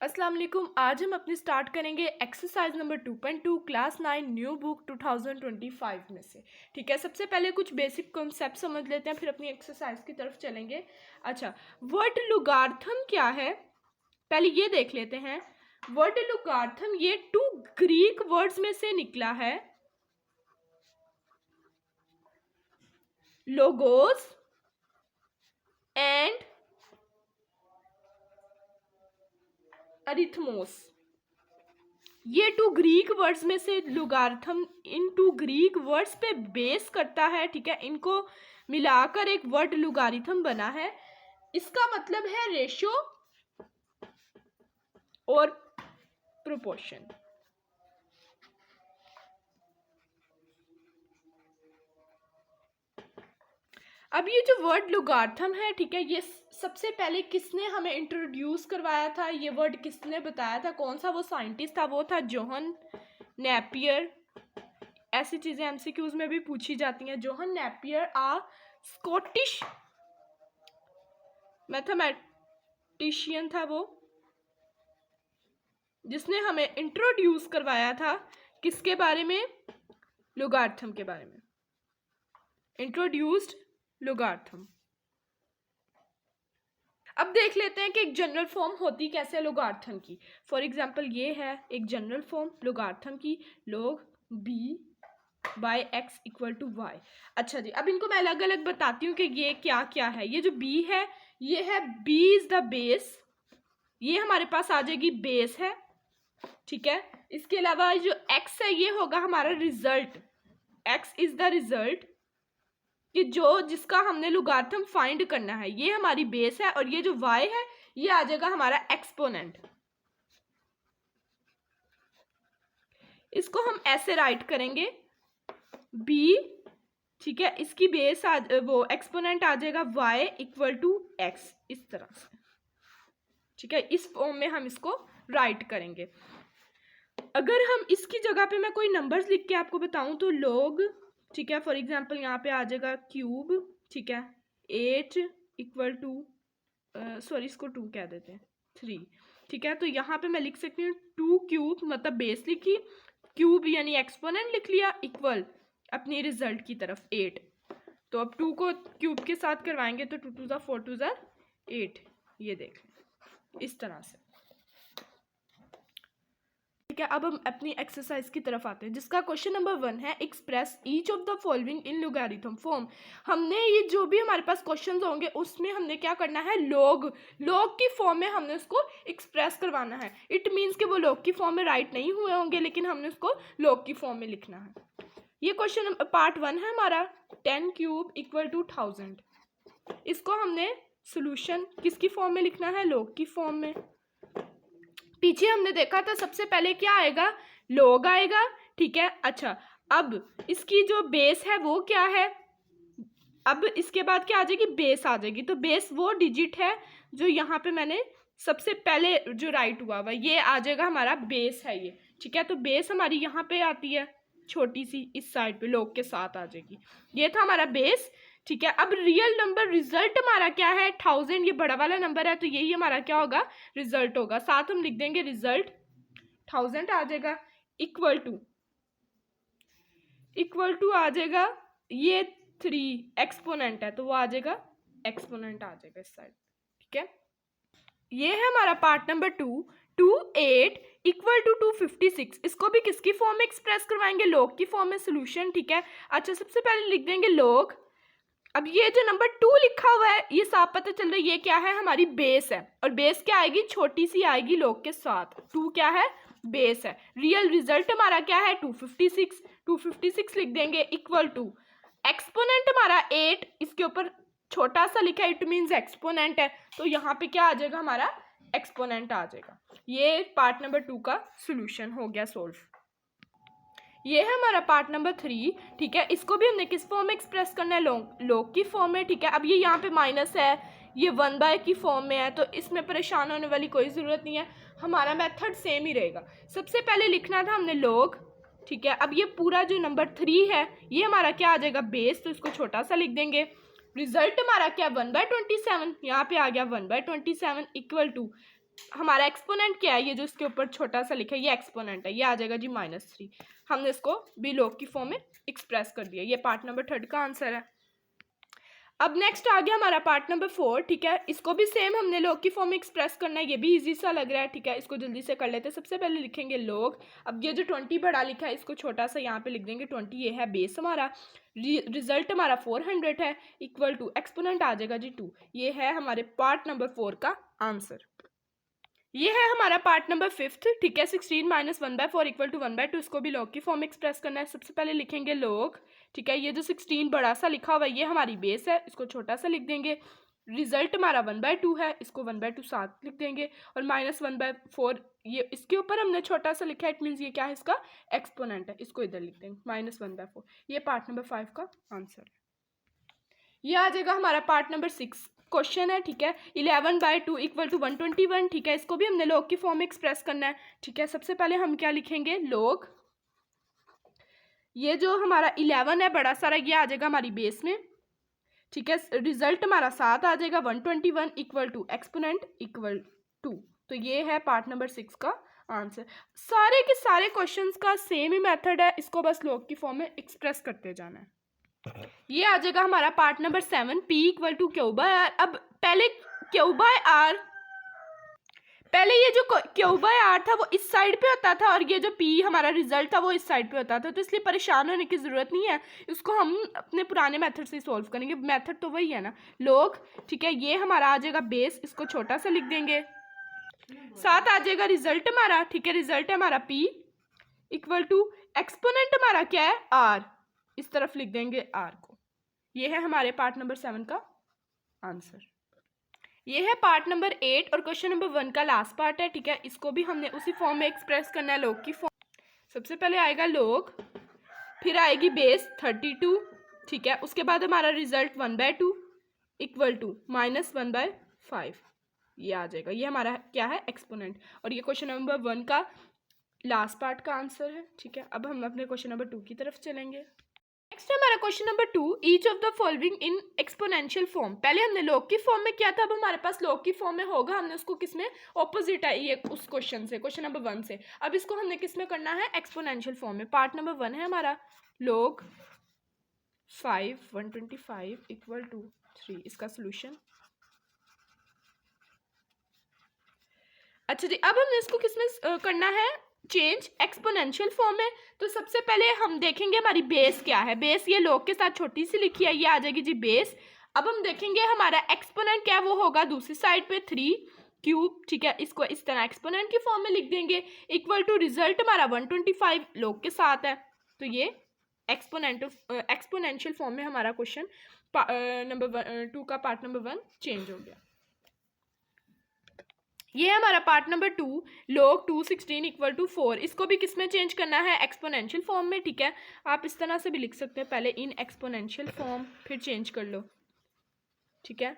अस्सलाम वालेकुम। आज हम अपनी स्टार्ट करेंगे exercise number 2.2 class 9 new book 2025 में से। ठीक है, सबसे पहले कुछ बेसिक कॉन्सेप्ट समझ लेते हैं, फिर अपनी एक्सरसाइज की तरफ चलेंगे। अच्छा, वर्ड लुगार्थम क्या है, पहले ये देख लेते हैं। वर्ड लुगार्थम ये 2 ग्रीक वर्ड्स में से निकला है, लोगोस एंड अरिथमोस। ये 2 ग्रीक वर्ड्स में से लुगार्थम इन 2 ग्रीक वर्ड्स पे बेस करता है। ठीक है, इनको मिलाकर एक वर्ड लुगारिथम बना है। इसका मतलब है रेशियो और प्रोपोर्शन। अब ये जो वर्ड लुगार्थम है, ठीक है, ये सबसे पहले किसने हमें इंट्रोड्यूस करवाया था, ये वर्ड किसने बताया था, कौन सा वो साइंटिस्ट था, वो था जोहन नेपियर। ऐसी चीजें एमसीक्यूज में भी पूछी जाती हैं। जोहन नेपियर आ स्कॉटिश मैथमेटिशियन था वो, जिसने हमें इंट्रोड्यूस करवाया था किसके बारे में, लुगार्थम के बारे में। इंट्रोड्यूस्ड लुगार्थम। अब देख लेते हैं कि एक जनरल फॉर्म होती कैसे लुगार्थम की। फॉर एग्जांपल ये है एक जनरल फॉर्म लुगार्थम की, log b by x equal to y. अच्छा जी, अब इनको मैं अलग अलग बताती हूँ कि ये क्या क्या है। ये जो b है, ये है b इज द बेस, ये हमारे पास आ जाएगी बेस है। ठीक है, इसके अलावा जो x है ये होगा हमारा result, x is the result, कि जो जिसका हमने लुगार्थम फाइंड करना है, ये हमारी बेस है। और ये जो y है ये आ जाएगा हमारा एक्सपोनेंट। इसको हम ऐसे राइट करेंगे b, ठीक है, इसकी बेस वो एक्सपोनेंट आ जाएगा y इक्वल टू x, इस तरह से। ठीक है, इस फॉर्म में हम इसको राइट करेंगे। अगर हम इसकी जगह पे मैं कोई नंबर्स लिख के आपको बताऊं तो log, ठीक है, फॉर एग्जांपल यहाँ पे आ जाएगा क्यूब, ठीक है, 8 इक्वल टू सॉरी इसको 2 कह देते हैं 3। ठीक है, तो यहाँ पे मैं लिख सकती हूँ 2 क्यूब, मतलब बेस लिखी, क्यूब यानी एक्सपोनेंट लिख लिया, इक्वल अपनी रिजल्ट की तरफ 8। तो अब 2 को क्यूब के साथ करवाएंगे तो 2 2 4 2 8, ये देख लें इस तरह से। ठीक है, अब हम अपनी एक्सरसाइज की तरफ आते हैं, जिसका क्वेश्चन नंबर 1 है express each of the following in logarithm form. हमने ये जो भी हमारे पास क्वेश्चंस होंगे उसमें हमने क्या करना है, लॉग की फॉर्म में हमने उसको एक्सप्रेस करवाना है। इट मीन्स कि वो लॉग की फॉर्म में राइट नहीं हुए होंगे, लेकिन हमने उसको लॉग की फॉर्म में लिखना है। ये क्वेश्चन पार्ट 1 है हमारा, 10 क्यूब इक्वल टू 1000। इसको हमने सोल्यूशन किसकी फॉर्म में लिखना है, लॉग की फॉर्म में। पीछे हमने देखा था सबसे पहले क्या आएगा, log आएगा। ठीक है, अच्छा, अब इसकी जो बेस है वो क्या है, अब इसके बाद क्या आ जाएगी, बेस आ जाएगी। तो बेस वो डिजिट है जो यहाँ पे मैंने सबसे पहले जो राइट हुआ हुआ, ये आ जाएगा हमारा बेस है ये। ठीक है, तो बेस हमारी यहाँ पे आती है छोटी सी, इस साइड पे log के साथ आ जाएगी। ये था हमारा बेस। ठीक है, अब रियल नंबर रिजल्ट हमारा क्या है, 1000, ये बड़ा वाला नंबर है, तो यही हमारा क्या होगा, रिजल्ट होगा। साथ हम लिख देंगे रिजल्ट 1000 आ जाएगा, इक्वल टू आ जाएगा, ये 3 एक्सपोनेंट है तो वो आ जाएगा, एक्सपोनेंट आ जाएगा इस साइड। ठीक है, ये है हमारा पार्ट नंबर 2, 28 इक्वल टू 256। इसको भी किसकी फॉर्म में एक्सप्रेस करवाएंगे, log की फॉर्म में सोल्यूशन। ठीक है, अच्छा, सबसे पहले लिख देंगे log। अब ये जो नंबर 2 लिखा हुआ है, ये साफ पता चल रहा है ये क्या है, हमारी बेस है। और बेस क्या आएगी, छोटी सी आएगी log के साथ। 2 क्या है, बेस है। रियल रिजल्ट हमारा क्या है, 256 लिख देंगे, इक्वल टू एक्सपोनेंट हमारा 8, इसके ऊपर छोटा सा लिखा है, इट मीन्स एक्सपोनेंट है, तो यहाँ पे क्या आ जाएगा, हमारा एक्सपोनेंट आ जाएगा। ये पार्ट नंबर 2 का सोल्यूशन हो गया सोल्व। ये है हमारा पार्ट नंबर 3। ठीक है, इसको भी हमने किस फॉर्म में एक्सप्रेस करना है, log की फॉर्म में। ठीक है, अब ये यहाँ पे माइनस है, ये 1/, की फॉर्म में है, तो इसमें परेशान होने वाली कोई ज़रूरत नहीं है, हमारा मेथड सेम ही रहेगा। सबसे पहले लिखना था हमने log। ठीक है, अब ये पूरा जो नंबर 3 है ये हमारा क्या आ जाएगा, बेस, तो इसको छोटा सा लिख देंगे। रिजल्ट हमारा क्या, 1/27, यहाँ पे आ गया 1/27 इक्वल टू हमारा एक्सपोनेंट क्या है, ये जो इसके ऊपर छोटा सा लिखा है ये एक्सपोनेंट है, ये आ जाएगा जी -3। हमने इसको भी लॉग की फॉर्म में एक्सप्रेस कर दिया। ये पार्ट नंबर 3 का आंसर है। अब नेक्स्ट आ गया हमारा पार्ट नंबर 4, ठीक है। इसको भी सेम हमने लॉग की फॉर्म में एक्सप्रेस करना है। ये भी इजी सा लग रहा है, ठीक है। इसको जल्दी से कर लेते हैं। सबसे पहले लिखेंगे लॉग। अब ये जो 20 बड़ा लिखा है इसको छोटा सा यहाँ पे लिख देंगे 20। ये है बेस हमारा, रिजल्ट हमारा 400 है, इक्वल टू एक्सपोनेंट आ जाएगा जी 2। ये है हमारे पार्ट नंबर 4 का आंसर। ये है हमारा पार्ट नंबर 5, ठीक है। 16 - 1/4 इक्वल टू 1/2। इसको भी लॉग की फॉर्म में एक्सप्रेस करना है। सबसे पहले लिखेंगे लॉग, ठीक है। ये जो 16 बड़ा सा लिखा हुआ है ये हमारी बेस है, इसको छोटा सा लिख देंगे। रिजल्ट हमारा 1/2 है, इसको 1/2 साथ लिख देंगे। और -1/4 ये इसके ऊपर हमने छोटा सा लिखा है, इट मीन्स ये क्या है, इसका एक्सपोनेंट है, इसको इधर लिख देंगे -1/4। ये पार्ट नंबर 5 का आंसर है। ये आ जाएगा हमारा पार्ट नंबर 6 क्वेश्चन है, ठीक है। 11/2 इक्वल टू 121, ठीक है। इसको भी हमने लॉग की फॉर्म में एक्सप्रेस करना है, ठीक है। सबसे पहले हम क्या लिखेंगे, लॉग, ये जो हमारा 11 है बड़ा सारा, ये आ जाएगा हमारी बेस में, ठीक है। रिजल्ट हमारा 7 आ जाएगा, 121 equal to exponent equal to. तो ये है पार्ट नंबर 6 का आंसर। सारे के सारे क्वेश्चंस का सेम ही मेथड है, इसको बस लॉग की फॉर्म में एक्सप्रेस करते जाना है। ये आ जाएगा हमारा part number 7, P equal to q by r. अब पहले क्यू बाय आर, पहले ये जो क्यू बाय आर था वो इस साइड पे होता था और ये जो P हमारा रिजल्ट था वो इस साइड पे होता था, तो इसलिए परेशान होने की ज़रूरत नहीं है। इसको हम अपने पुराने मेथड से सॉल्व करेंगे, मेथड तो वही है ना, लॉग, ठीक है। ये हमारा आ जाएगा बेस, इसको छोटा सा लिख देंगे। 7 आ जाएगा रिजल्ट हमारा, ठीक है। रिजल्ट है हमारा P इक्वल टू एक्सपोनेंट हमारा क्या है, R, इस तरफ लिख देंगे R को। ये है हमारे पार्ट नंबर 7 का आंसर। ये है पार्ट नंबर 8 और क्वेश्चन नंबर 1 का लास्ट पार्ट है, ठीक है। इसको भी हमने उसी फॉर्म में एक्सप्रेस करना है, लॉग की फॉर्म। सबसे पहले आएगा लॉग, फिर आएगी बेस 32, ठीक है। उसके बाद हमारा रिजल्ट 1/2 इक्वल टू -1/5, ये आ जाएगा। ये हमारा क्या है, एक्सपोनेंट। और ये क्वेश्चन नंबर 1 का लास्ट पार्ट का आंसर है, ठीक है। अब हम अपने क्वेश्चन नंबर 2 की तरफ चलेंगे। नेक्स्ट हमारा question number 2, each of the following in exponential form. पहले हमने लॉग की फॉर्म में किया था, अब हमारे पास लॉग की फॉर्म में होगा। हमने उसको किस में, ऑपोजिट है ये उस क्वेश्चन से, क्वेश्चन नंबर 1 से। अब इसको हमने किस में करना है, एक्सपोनेंशियल फॉर्म में। पार्ट नंबर 1 है हमारा लॉग 5 125 इक्वल टू 3, इसका सोल्यूशन। अच्छा जी, अब हमने इसको किस में करना है, चेंज एक्सपोनेंशियल फॉर्म में। तो सबसे पहले हम देखेंगे हमारी बेस क्या है। बेस ये लॉग के साथ छोटी सी लिखी है, ये आ जाएगी जी बेस। अब हम देखेंगे हमारा एक्सपोनेंट क्या वो होगा दूसरी साइड पे 3³ ठीक है। इसको इस तरह एक्सपोनेंट की फॉर्म में लिख देंगे, इक्वल टू रिजल्ट हमारा 125 लॉग के साथ है। तो ये एक्सपोनेंशियल फॉर्म में हमारा क्वेश्चन नंबर 2 का पार्ट नंबर 1 चेंज हो गया। ये है हमारा part number 2, log 216 equal to 4। इसको भी किस में चेंज करना है, एक्सपोनेंशियल फॉर्म में, ठीक है। आप इस तरह से भी लिख सकते हैं, पहले इन एक्सपोनेंशियल फॉर्म फिर चेंज कर लो, ठीक है,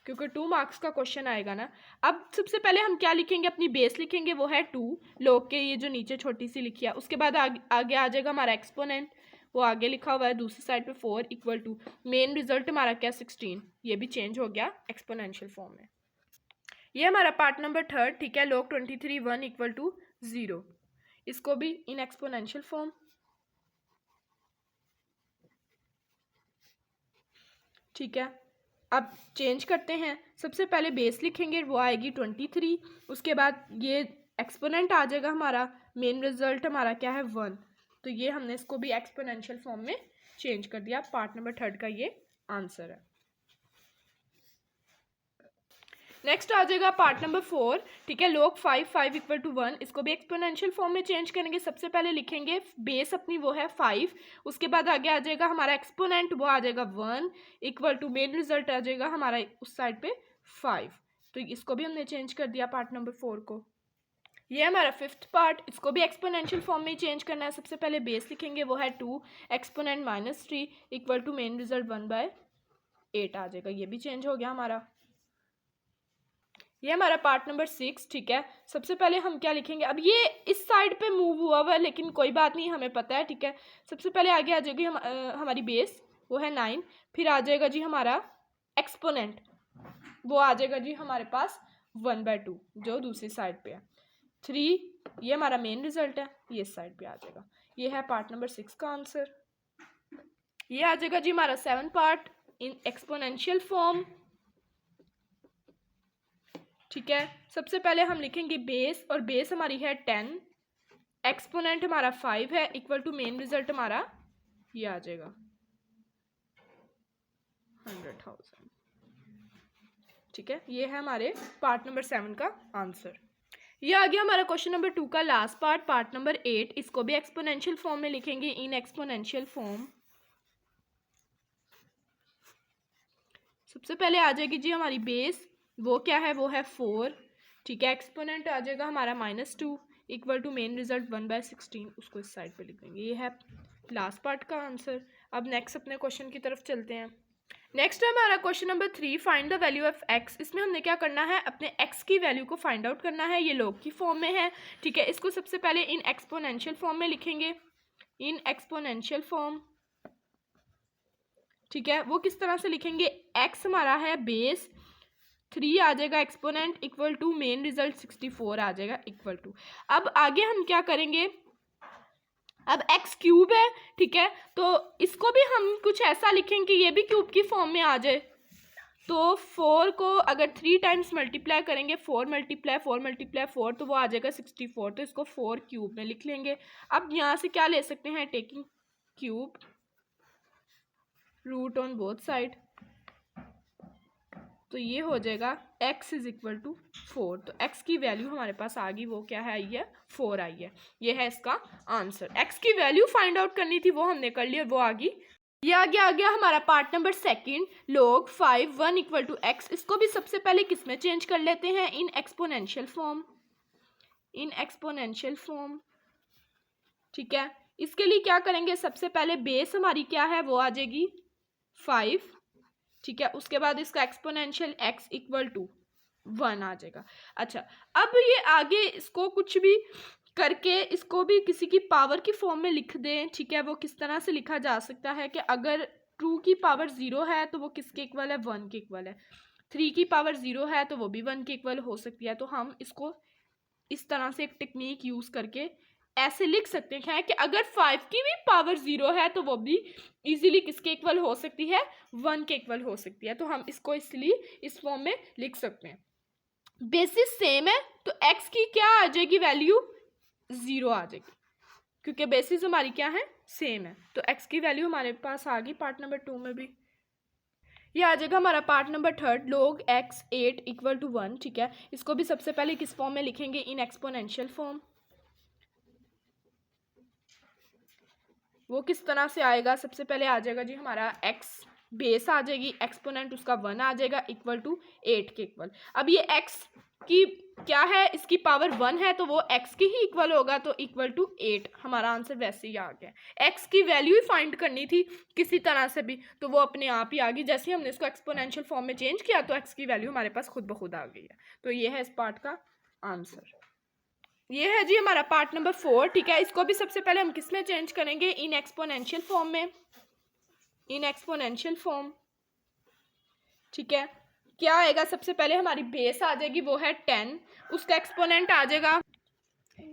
क्योंकि 2 मार्क्स का क्वेश्चन आएगा ना। अब सबसे पहले हम क्या लिखेंगे, अपनी बेस लिखेंगे, वो है 2 log के ये जो नीचे छोटी सी लिखी है। उसके बाद आगे आ जाएगा हमारा एक्सपोनेंट, वो आगे लिखा हुआ है दूसरी साइड पे 4 इक्वल टू मेन रिजल्ट हमारा क्या 16। ये भी चेंज हो गया एक्सपोनेंशियल फॉर्म में। ये हमारा पार्ट नंबर 3, ठीक है, log 23 1 इक्वल टू 0। इसको भी इन एक्सपोनेंशियल फॉर्म, ठीक है। अब चेंज करते हैं, सबसे पहले बेस लिखेंगे, वो आएगी 23। उसके बाद ये एक्सपोनेंट आ जाएगा हमारा, मेन रिजल्ट हमारा क्या है 1। तो ये हमने इसको भी एक्सपोनेंशियल फॉर्म में चेंज कर दिया। पार्ट नंबर 3 का ये आंसर है। नेक्स्ट आ जाएगा पार्ट नंबर 4, ठीक है, log 5 5 इक्वल टू 1। इसको भी एक्सपोनेंशियल फॉर्म में चेंज करेंगे। सबसे पहले लिखेंगे बेस अपनी वो है 5, उसके बाद आगे आ जाएगा हमारा एक्सपोनेंट, वो आ जाएगा 1 इक्वल टू मेन रिजल्ट आ जाएगा हमारा उस साइड पे 5। तो इसको भी हमने चेंज कर दिया पार्ट नंबर 4 को। ये हमारा 5th पार्ट, इसको भी एक्सपोनेंशियल फॉर्म में चेंज करना है। सबसे पहले बेस लिखेंगे, वो है 2 exponent -3 equal to main result 1/8 आ जाएगा। ये भी चेंज हो गया हमारा। ये हमारा पार्ट नंबर 6, ठीक है। सबसे पहले हम क्या लिखेंगे, अब ये इस साइड पे मूव हुआ हुआ है लेकिन कोई बात नहीं, हमें पता है, ठीक है। सबसे पहले आगे आ जाएगी हमारी बेस, वो है 9। फिर आ जाएगा जी हमारा एक्सपोनेंट, वो आ जाएगा जी हमारे पास 1/2 जो दूसरी साइड पे है। 3 ये हमारा मेन रिजल्ट है, ये साइड पे आ जाएगा। ये है पार्ट नंबर 6 का आंसर। ये आ जाएगा जी हमारा 7 पार्ट इन एक्सपोनेंशियल फॉर्म। ठीक है, सबसे पहले हम लिखेंगे बेस, और बेस हमारी है 10, एक्सपोनेंट हमारा 5 है, इक्वल टू मेन रिजल्ट हमारा ये आ जाएगा 100,000। ठीक है, ये है हमारे पार्ट नंबर 7 का आंसर। ये आ गया हमारा क्वेश्चन नंबर 2 का लास्ट पार्ट, पार्ट नंबर 8। इसको भी एक्सपोनेंशियल फॉर्म में लिखेंगे, इन एक्सपोनेंशियल फॉर्म। सबसे पहले आ जाएगी जी हमारी बेस, वो क्या है, वो है 4। ठीक है, एक्सपोनेंट आ जाएगा हमारा -2 इक्वल टू मेन रिजल्ट 1/16, उसको इस साइड पे लिख देंगे। ये है लास्ट पार्ट का आंसर। अब नेक्स्ट अपने क्वेश्चन की तरफ चलते हैं। नेक्स्ट है हमारा question number 3, find the value of x। इसमें हमने क्या करना है, अपने x की वैल्यू को फाइंड आउट करना है। ये लॉग की फॉर्म में है। ठीक है, इसको सबसे पहले इन एक्सपोनेंशियल फॉर्म में लिखेंगे, इन एक्सपोनेंशियल फॉर्म। ठीक है, वो किस तरह से लिखेंगे, x हमारा है बेस, 3 आ जाएगा exponent equal to main result 64 आ जाएगा इक्वल टू। अब आगे हम क्या करेंगे, अब x क्यूब है। ठीक है, तो इसको भी हम कुछ ऐसा लिखेंगे कि ये भी क्यूब की फॉर्म में आ जाए। तो 4 को अगर 3 टाइम्स मल्टीप्लाई करेंगे, 4 × 4 तो वो आ जाएगा 64। तो इसको 4 क्यूब में लिख लेंगे। अब यहाँ से क्या ले सकते हैं, taking cube root on both side, तो ये हो जाएगा x इज इक्वल टू 4। तो x की वैल्यू हमारे पास आ गई, वो क्या है, आई है 4 आई है। ये है इसका आंसर। x की वैल्यू फाइंड आउट करनी थी, वो हमने कर ली, वो आ गई। ये आ गया हमारा part number 2, log 5 1 equal to x। इसको भी सबसे पहले किस में चेंज कर लेते हैं, in exponential form, in exponential form. ठीक है, इसके लिए क्या करेंगे, सबसे पहले बेस हमारी क्या है, वो आ जाएगी 5। ठीक है, उसके बाद इसका एक्सपोनेंशियल x इक्वल टू 1 आ जाएगा। अच्छा, अब ये आगे इसको कुछ भी करके इसको भी किसी की पावर की फॉर्म में लिख दें। ठीक है, वो किस तरह से लिखा जा सकता है कि अगर 2 की पावर 0 है तो वो किसके इक्वल है, 1 के इक्वल है। 3 की पावर 0 है तो वो भी 1 के इक्वल हो सकती है। तो हम इसको इस तरह से एक टेक्निक यूज़ करके ऐसे लिख सकते हैं कि अगर 5 की भी पावर 0 है तो वो भी इजीली किसके इक्वल हो सकती है, 1 के इक्वल हो सकती है। तो हम इसको इसलिए इस फॉर्म में लिख सकते हैं। बेसिस सेम है तो x की क्या आ जाएगी वैल्यू, 0 आ जाएगी, क्योंकि बेसिस हमारी क्या है, सेम है। तो x की वैल्यू हमारे पास आ गई पार्ट नंबर 2 में भी। ये आ जाएगा हमारा part number 3, log x 8 equal to 1। ठीक है, इसको भी सबसे पहले किस फॉर्म में लिखेंगे, इन एक्सपोनेंशियल फॉर्म। वो किस तरह से आएगा, सबसे पहले आ जाएगा जी हमारा x बेस आ जाएगी, एक्सपोनेंट उसका 1 आ जाएगा इक्वल टू 8 के इक्वल। अब ये x की क्या है, इसकी पावर 1 है तो वो x की ही इक्वल होगा, तो इक्वल टू 8 हमारा आंसर वैसे ही आ गया। x की वैल्यू ही फाइंड करनी थी किसी तरह से भी, तो वो अपने आप ही आ गई। जैसे हमने इसको एक्सपोनेंशियल फॉर्म में चेंज किया तो x की वैल्यू हमारे पास खुद ब खुद आ गई है। तो ये है इस पार्ट का आंसर। ये है जी हमारा पार्ट नंबर 4। ठीक है, इसको भी सबसे पहले हम किस में चेंज करेंगे, इन एक्सपोनेंशियल फॉर्म में, इन एक्सपोनेंशियल फॉर्म। ठीक है, क्या आएगा, सबसे पहले हमारी बेस आ जाएगी, वो है 10, उसका एक्सपोनेंट आ जाएगा,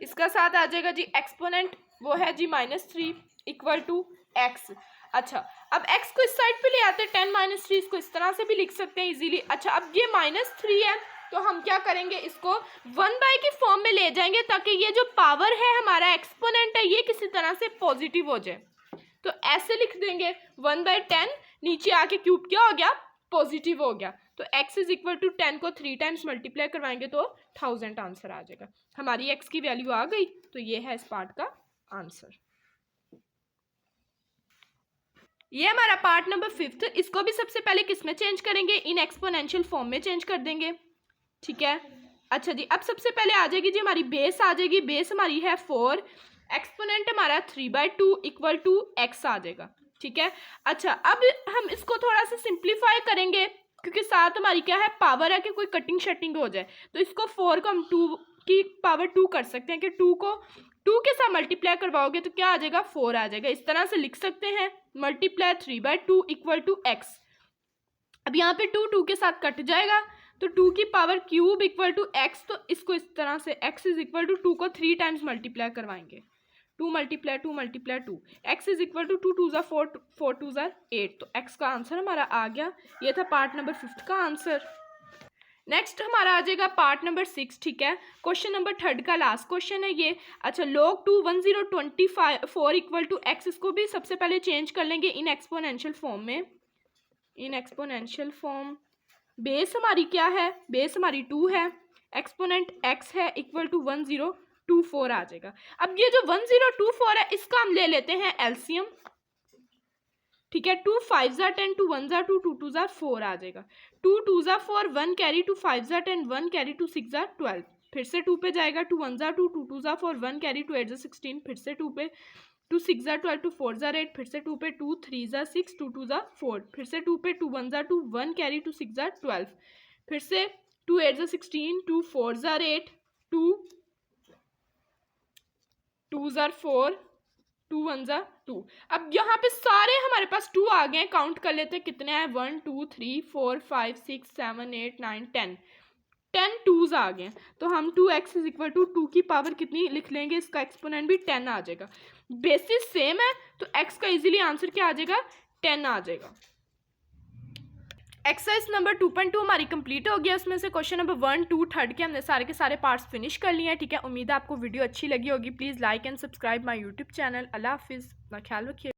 इसका साथ आ जाएगा जी एक्सपोनेंट, वो है जी -3 इक्वल टू x। अच्छा, अब x को इस साइड पे ले आते हैं, 10 - 3, इसको इस तरह से भी लिख सकते हैं इजीली। अच्छा, अब ये -3 है तो हम क्या करेंगे, इसको 1 की फॉर्म में ले जाएंगे ताकि ये जो पावर है हमारा एक्सपोनेंट है ये किसी तरह से पॉजिटिव हो जाए। तो ऐसे लिख देंगे 1/10, नीचे आके क्यूब क्या हो गया, पॉजिटिव हो गया। तो x इज इक्वल टू 10 को 3 टाइम्स मल्टीप्लाई करवाएंगे तो 1000 आंसर आ जाएगा। हमारी x की वैल्यू आ गई, तो ये है इस पार्ट का आंसर। ये हमारा पार्ट नंबर 5, इसको भी सबसे पहले किस में चेंज करेंगे, इन एक्सपोनेंशियल फॉर्म में चेंज कर देंगे। ठीक है, अच्छा जी, अब सबसे पहले आ जाएगी जी हमारी बेस आ जाएगी, बेस हमारी है 4, एक्सपोनेंट हमारा 3/2 इक्वल टू x आ जाएगा। ठीक है, अच्छा, अब हम इसको थोड़ा सा सिंप्लीफाई करेंगे क्योंकि साथ हमारी क्या है, पावर है कि कोई कटिंग शटिंग हो जाए, तो इसको 4 को हम 2 की पावर 2 कर सकते हैं कि 2 को 2 के साथ मल्टीप्लाई करवाओगे तो क्या आ जाएगा, 4 आ जाएगा। इस तरह से लिख सकते हैं, मल्टीप्लाई 3/2 इक्वल टू x। अब यहाँ पे 2 2 के साथ कट जाएगा तो 2 की power cube equal to x, तो इसको इस तरह से x इज इक्वल टू 2 को 3 टाइम्स मल्टीप्लाई करवाएंगे, 2 multiply 2 multiply 2, x is equal to 2 2 ज़ा 4 4 2 ज़ा 8। तो x का आंसर हमारा आ गया। ये था पार्ट नंबर 5 का आंसर। नेक्स्ट हमारा आ जाएगा पार्ट नंबर 6, ठीक है। क्वेश्चन नंबर 3 का लास्ट क्वेश्चन है ये। अच्छा, log 2 1024 इक्वल टू एक्स, इसको भी सबसे पहले चेंज कर लेंगे इन एक्सपोनेंशियल फॉर्म में। इन एक्सपोनेंशियल फॉर्म बेस हमारी क्या है, बेस हमारी 2 है, एक्सपोनेंट x है इक्वल टू 1024 आ जाएगा। अब ये जो 1024 है इसका हम ले लेते हैं एलसीएम, ठीक है। 2 5 ज़ा 10, 2 1 ज़ा 2, 2 2 ज़ा 4 आ जाएगा। 2 2 ज़ा 4, 1 कैरी, 2 5 ज़ा 10, 1 कैरी, 2 6 ज़ा 12, फिर से 2 पे जाएगा, 2 1 ज़ा 2, 2 2 ज़ा 4, 1 कैरी, 2 8 ज़ा 16, फिर से 2 पे, 2 6 ज़ा 12, 2 4 ज़ा 8, फिर से 2 पे, 2 3 ज़ा 6, 2 2 ज़ा 4, फिर से 2 पे, 2 1 ज़ा 2, 1 कैरी, 2 6 ज़ा 12, फिर से 2 8 ज़ा 16, 2 4 ज़ा 8, 2 2 ज़ा 4, 2 1 ज़ा 2। अब यहाँ पे सारे हमारे पास 2 आ गए हैं, काउंट कर लेते हैं कितने हैं, 1 2 3 4 5 6 7 8 9 10 2s आ गए हैं। तो हम 2x इज इक्वल टू 2 की पावर कितनी लिख लेंगे, इसका एक्सपोनेंट भी 10 आ जाएगा। बेसिस सेम है तो x का इजीली आंसर क्या आ जाएगा, 10 आ जाएगा। एक्सरसाइज नंबर 2.2 हमारी कंप्लीट हो गया। उसमें से क्वेश्चन नंबर 1 2 3 के हमने सारे के सारे पार्ट्स फिनिश कर लिए हैं, ठीक है। उम्मीद है आपको वीडियो अच्छी लगी होगी। Please like and subscribe my YouTube channel. अल्लाह हाफिज़, अपना ख्याल रखिए।